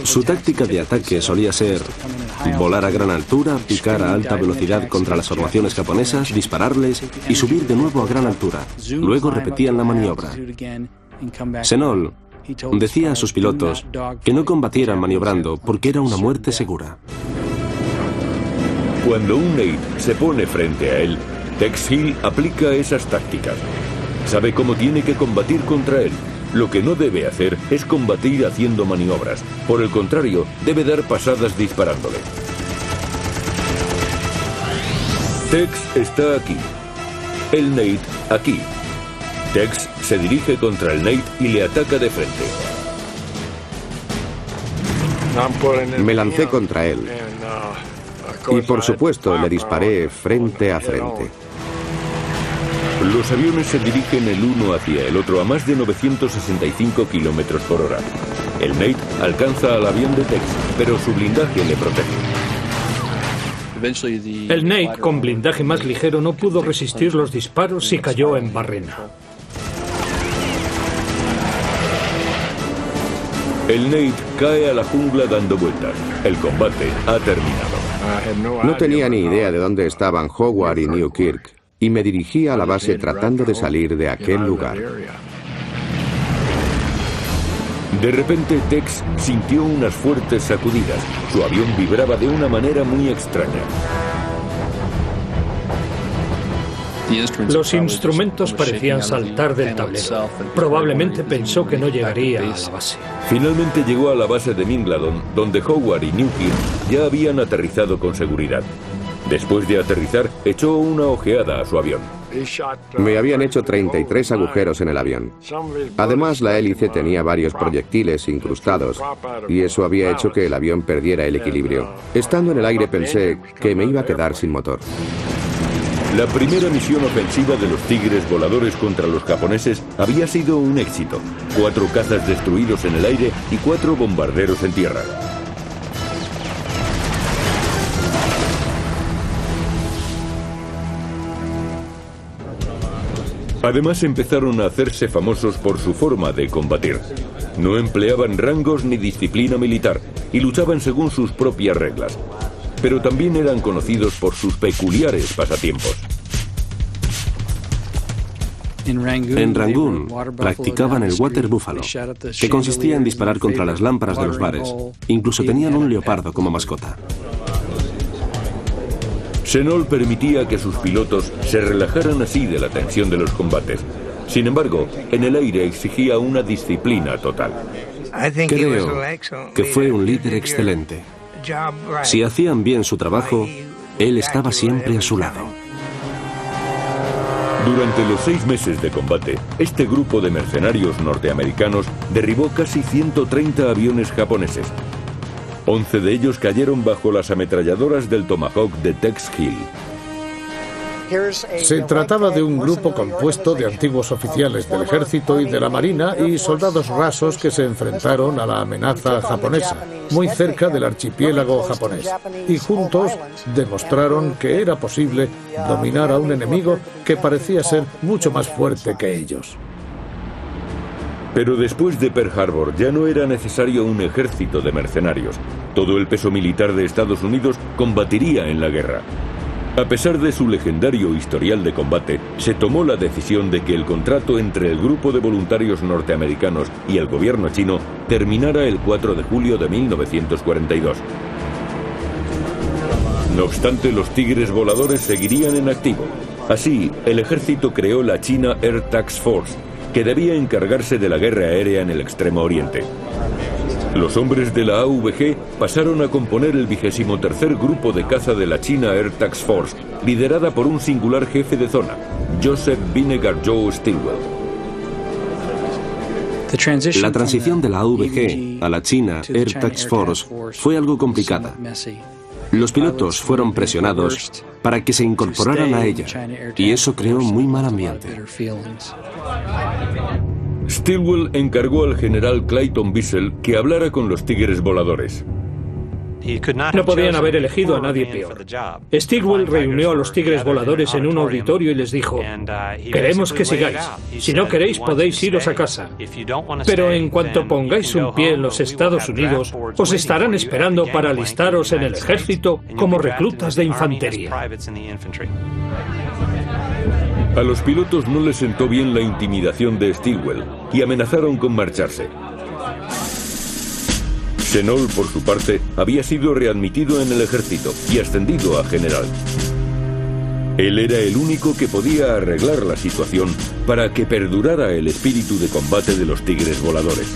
Su táctica de ataque solía ser volar a gran altura, picar a alta velocidad contra las formaciones japonesas, dispararles y subir de nuevo a gran altura. Luego repetían la maniobra. Senol decía a sus pilotos que no combatieran maniobrando porque era una muerte segura. Cuando un Nate se pone frente a él, Tex Hill aplica esas tácticas. Sabe cómo tiene que combatir contra él. Lo que no debe hacer es combatir haciendo maniobras. Por el contrario, debe dar pasadas disparándole. Tex está aquí. El Nate aquí. Tex se dirige contra el Nate y le ataca de frente. Me lancé contra él. Y por supuesto le disparé frente a frente. Los aviones se dirigen el uno hacia el otro a más de 965 km por hora. El Nate alcanza al avión de Tex, pero su blindaje le protege. El Nate, con blindaje más ligero, no pudo resistir los disparos y cayó en barrena. El Nate cae a la jungla dando vueltas. El combate ha terminado. No tenía ni idea de dónde estaban Howard y Newkirk, y me dirigí a la base tratando de salir de aquel lugar. De repente, Tex sintió unas fuertes sacudidas. Su avión vibraba de una manera muy extraña. Los instrumentos parecían saltar del tablero. Probablemente pensó que no llegaría a la base. Finalmente llegó a la base de Mingladon, donde Howard y Newkirk ya habían aterrizado con seguridad. Después de aterrizar, echó una ojeada a su avión. Me habían hecho 33 agujeros en el avión. Además, la hélice tenía varios proyectiles incrustados, y eso había hecho que el avión perdiera el equilibrio. Estando en el aire pensé que me iba a quedar sin motor. La primera misión ofensiva de los Tigres voladores contra los japoneses había sido un éxito. 4 cazas destruidos en el aire y 4 bombarderos en tierra. Además empezaron a hacerse famosos por su forma de combatir. No empleaban rangos ni disciplina militar y luchaban según sus propias reglas. Pero también eran conocidos por sus peculiares pasatiempos. En Rangún practicaban el water buffalo, que consistía en disparar contra las lámparas de los bares. Incluso tenían un leopardo como mascota. Senol permitía que sus pilotos se relajaran así de la tensión de los combates. Sin embargo, en el aire exigía una disciplina total. Creo que fue un líder excelente. Si hacían bien su trabajo, él estaba siempre a su lado. Durante los 6 meses de combate, este grupo de mercenarios norteamericanos derribó casi 130 aviones japoneses. 11 de ellos cayeron bajo las ametralladoras del Tomahawk de Tex Hill. Se trataba de un grupo compuesto de antiguos oficiales del ejército y de la marina y soldados rasos que se enfrentaron a la amenaza japonesa, muy cerca del archipiélago japonés, y juntos demostraron que era posible dominar a un enemigo que parecía ser mucho más fuerte que ellos. Pero después de Pearl Harbor ya no era necesario un ejército de mercenarios. Todo el peso militar de Estados Unidos combatiría en la guerra. A pesar de su legendario historial de combate, se tomó la decisión de que el contrato entre el grupo de voluntarios norteamericanos y el gobierno chino terminara el 4 de julio de 1942. No obstante, los Tigres voladores seguirían en activo. Así, el ejército creó la China Air Task Force, que debía encargarse de la guerra aérea en el Extremo Oriente. Los hombres de la AVG pasaron a componer el 23º grupo de caza de la China Air Task Force, liderada por un singular jefe de zona, Joseph Vinegar Joe Stilwell. La transición de la AVG a la China Air Task Force fue algo complicada. Los pilotos fueron presionados para que se incorporaran a ella, y eso creó muy mal ambiente. Stilwell encargó al general Clayton Bissell que hablara con los Tigres voladores. No podían haber elegido a nadie peor. Stilwell reunió a los tigres voladores en un auditorio y les dijo: queremos que sigáis. Si no queréis, podéis iros a casa. Pero en cuanto pongáis un pie en los Estados Unidos, os estarán esperando para alistaros en el ejército como reclutas de infantería. A los pilotos no les sentó bien la intimidación de Stilwell y amenazaron con marcharse. Chennault, por su parte, había sido readmitido en el ejército y ascendido a general. Él era el único que podía arreglar la situación para que perdurara el espíritu de combate de los tigres voladores.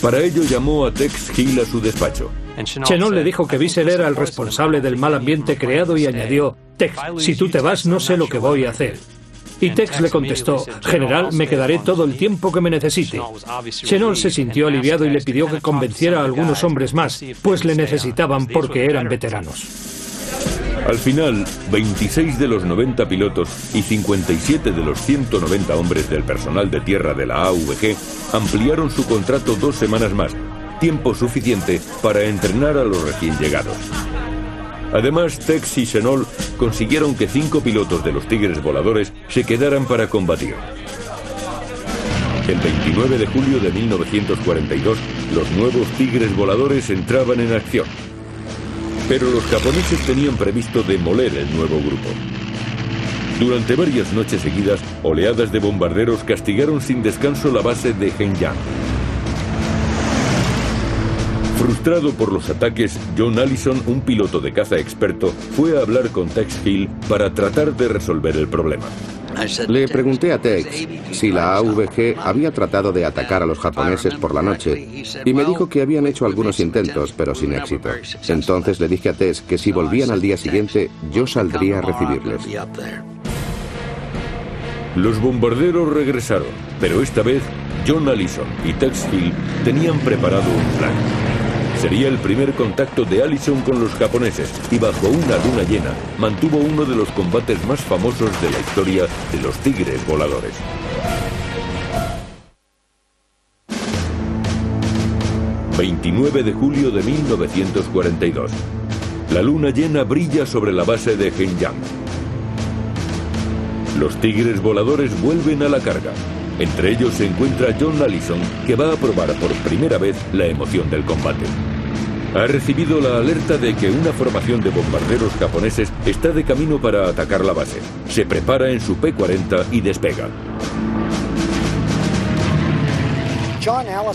Para ello llamó a Tex Hill a su despacho. Chennault le dijo que Bissell era el responsable del mal ambiente creado y añadió: Tex, si tú te vas, no sé lo que voy a hacer. Y Tex le contestó: general, me quedaré todo el tiempo que me necesite. Chennault se sintió aliviado y le pidió que convenciera a algunos hombres más, pues le necesitaban porque eran veteranos. Al final, 26 de los 90 pilotos y 57 de los 190 hombres del personal de tierra de la AVG ampliaron su contrato 2 semanas más, tiempo suficiente para entrenar a los recién llegados. Además, Tex y Chennault consiguieron que 5 pilotos de los tigres voladores se quedaran para combatir. El 29 de julio de 1942, los nuevos tigres voladores entraban en acción. Pero los japoneses tenían previsto demoler el nuevo grupo. Durante varias noches seguidas, oleadas de bombarderos castigaron sin descanso la base de Hengyang. Frustrado por los ataques, John Allison, un piloto de caza experto, fue a hablar con Tex Hill para tratar de resolver el problema. Le pregunté a Tex si la AVG había tratado de atacar a los japoneses por la noche y me dijo que habían hecho algunos intentos, pero sin éxito. Entonces le dije a Tex que si volvían al día siguiente, yo saldría a recibirles. Los bombarderos regresaron, pero esta vez John Allison y Tex Hill tenían preparado un plan. Sería el primer contacto de Allison con los japoneses y bajo una luna llena mantuvo uno de los combates más famosos de la historia de los tigres voladores. ...29 de julio de 1942... La luna llena brilla sobre la base de Hengyang. Los tigres voladores vuelven a la carga. Entre ellos se encuentra John Allison, que va a probar por primera vez la emoción del combate. Ha recibido la alerta de que una formación de bombarderos japoneses está de camino para atacar la base. Se prepara en su P-40 y despega.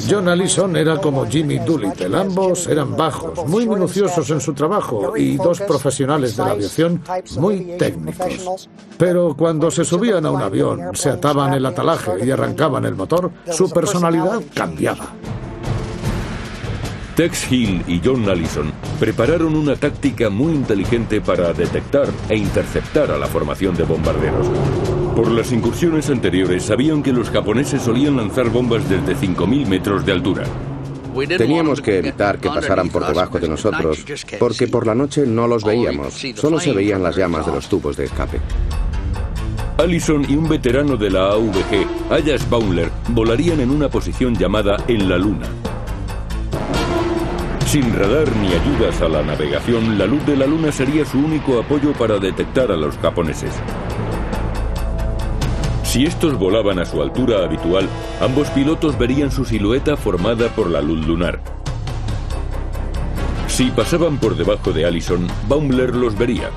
John Allison era como Jimmy Doolittle. Ambos eran bajos, muy minuciosos en su trabajo y dos profesionales de la aviación muy técnicos. Pero cuando se subían a un avión, se ataban el atalaje y arrancaban el motor, su personalidad cambiaba. Tex Hill y John Allison prepararon una táctica muy inteligente para detectar e interceptar a la formación de bombarderos. Por las incursiones anteriores sabían que los japoneses solían lanzar bombas desde 5.000 metros de altura. Teníamos que evitar que pasaran por debajo de nosotros, porque por la noche no los veíamos, solo se veían las llamas de los tubos de escape. Allison y un veterano de la AVG, Ayas Baumler, volarían en una posición llamada en la luna. Sin radar ni ayudas a la navegación, la luz de la luna sería su único apoyo para detectar a los japoneses. Si estos volaban a su altura habitual, ambos pilotos verían su silueta formada por la luz lunar. Si pasaban por debajo de Allison, Baumler los vería.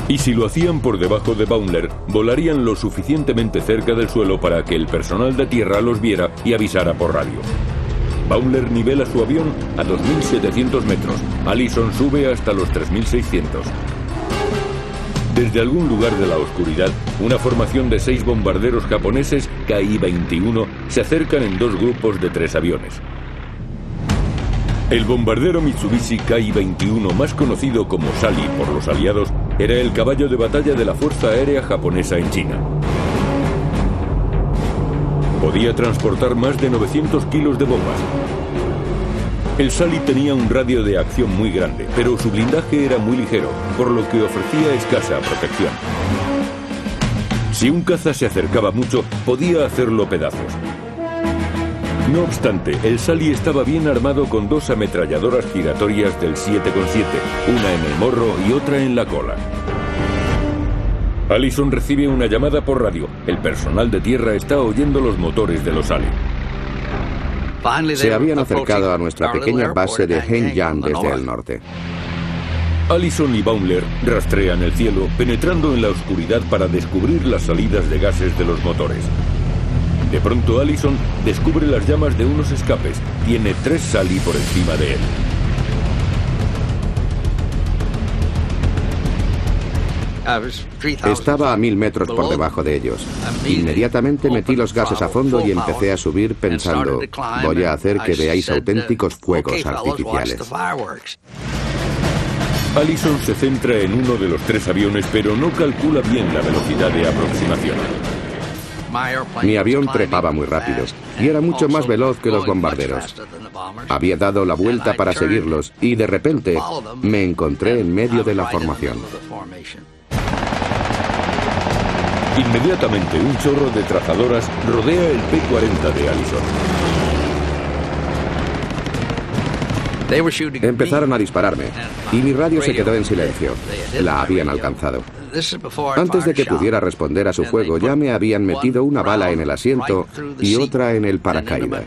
Y si lo hacían por debajo de Baumler, volarían lo suficientemente cerca del suelo para que el personal de tierra los viera y avisara por radio. Baumler nivela su avión a 2.700 metros. Allison sube hasta los 3.600. Desde algún lugar de la oscuridad, una formación de 6 bombarderos japoneses Ki-21 se acercan en 2 grupos de 3 aviones. El bombardero Mitsubishi Ki-21, más conocido como Sally por los aliados, era el caballo de batalla de la Fuerza Aérea Japonesa en China. Podía transportar más de 900 kilos de bombas. El Sally tenía un radio de acción muy grande, pero su blindaje era muy ligero, por lo que ofrecía escasa protección. Si un caza se acercaba mucho, podía hacerlo pedazos. No obstante, el Sally estaba bien armado con 2 ametralladoras giratorias del 7,7, una en el morro y otra en la cola. Allison recibe una llamada por radio. El personal de tierra está oyendo los motores de los Sally. Se habían acercado a nuestra pequeña base de Hengyan desde el norte. Allison y Baumler rastrean el cielo, penetrando en la oscuridad para descubrir las salidas de gases de los motores. De pronto Allison descubre las llamas de unos escapes. Tiene 3 Sally por encima de él. Estaba a 1000 metros por debajo de ellos. Inmediatamente metí los gases a fondo y empecé a subir pensando, voy a hacer que veáis auténticos fuegos artificiales. Allison se centra en uno de los 3 aviones, pero no calcula bien la velocidad de aproximación. Mi avión trepaba muy rápido y era mucho más veloz que los bombarderos. Había dado la vuelta para seguirlos y de repente me encontré en medio de la formación. Inmediatamente un chorro de trazadoras rodea el P-40 de Allison. Empezaron a dispararme y mi radio se quedó en silencio. La habían alcanzado. Antes de que pudiera responder a su fuego, ya me habían metido una bala en el asiento y otra en el paracaídas.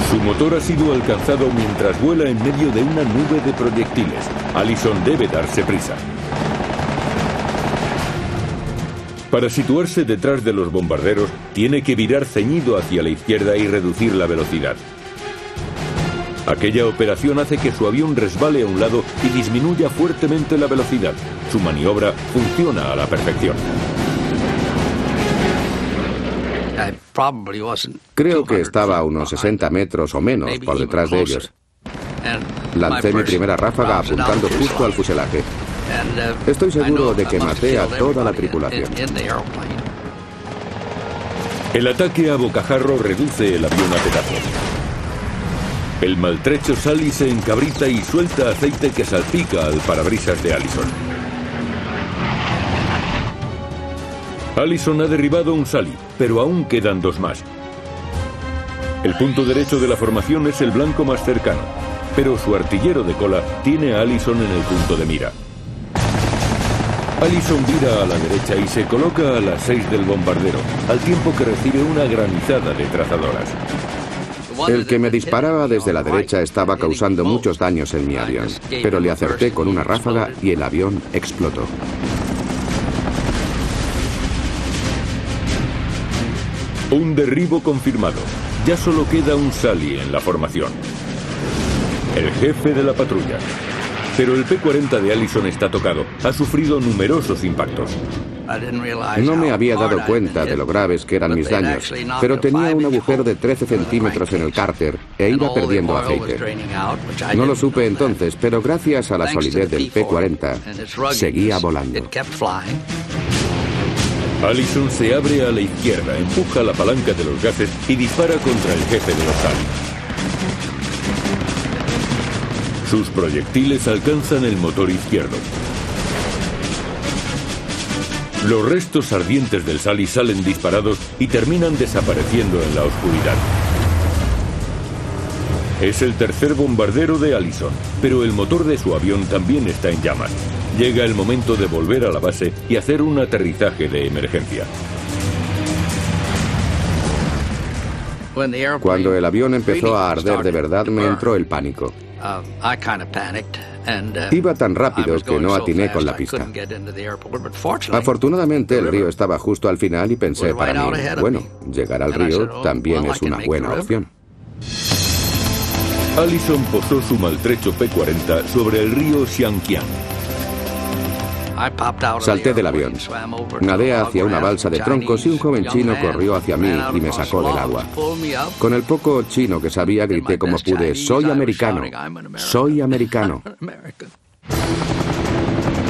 Su motor ha sido alcanzado mientras vuela en medio de una nube de proyectiles. Allison debe darse prisa. Para situarse detrás de los bombarderos, tiene que virar ceñido hacia la izquierda y reducir la velocidad. Aquella operación hace que su avión resbale a un lado y disminuya fuertemente la velocidad. Su maniobra funciona a la perfección. Creo que estaba a unos 60 metros o menos por detrás de ellos. Lancé mi primera ráfaga apuntando justo al fuselaje. Estoy seguro de que maté a toda la tripulación. El ataque a bocajarro reduce el avión a pedazos. El maltrecho Sally se encabrita y suelta aceite que salpica al parabrisas de Allison. Allison ha derribado un Sally, pero aún quedan 2 más. El punto derecho de la formación es el blanco más cercano, pero su artillero de cola tiene a Allison en el punto de mira. Allison vira a la derecha y se coloca a las 6 del bombardero, al tiempo que recibe una granizada de trazadoras. El que me disparaba desde la derecha estaba causando muchos daños en mi avión, pero le acerté con una ráfaga y el avión explotó. Un derribo confirmado. Ya solo queda un Sally en la formación. El jefe de la patrulla. Pero el P-40 de Allison está tocado. Ha sufrido numerosos impactos. No me había dado cuenta de lo graves que eran mis daños, pero tenía un agujero de 13 centímetros en el cárter e iba perdiendo aceite. No lo supe entonces, pero gracias a la solidez del P-40, seguía volando. Allison se abre a la izquierda, empuja la palanca de los gases y dispara contra el jefe de los Sally. Sus proyectiles alcanzan el motor izquierdo. Los restos ardientes del Sally salen disparados y terminan desapareciendo en la oscuridad. Es el tercer bombardero de Allison, pero el motor de su avión también está en llamas. Llega el momento de volver a la base y hacer un aterrizaje de emergencia. Cuando el avión empezó a arder de verdad, me entró el pánico. Iba tan rápido que no atiné con la pista. Afortunadamente, el río estaba justo al final y pensé para mí, bueno, llegar al río también es una buena opción. Allison posó su maltrecho P-40 sobre el río Xiangqiang. Salté del avión, nadé hacia una balsa de troncos y un joven chino corrió hacia mí y me sacó del agua. Con el poco chino que sabía grité como pude, ¡soy americano! ¡Soy americano!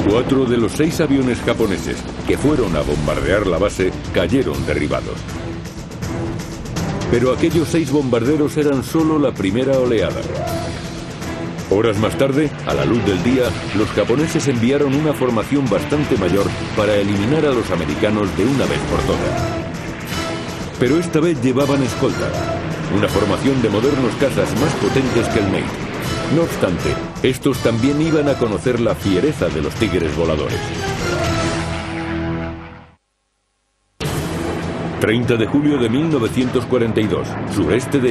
4 de los 6 aviones japoneses que fueron a bombardear la base cayeron derribados. Pero aquellos 6 bombarderos eran solo la primera oleada. Horas más tarde, a la luz del día, los japoneses enviaron una formación bastante mayor para eliminar a los americanos de una vez por todas. pero esta vez llevaban escolta, una formación de modernos cazas más potentes que el Mate. No obstante, estos también iban a conocer la fiereza de los tigres voladores. 30 de julio de 1942, sureste de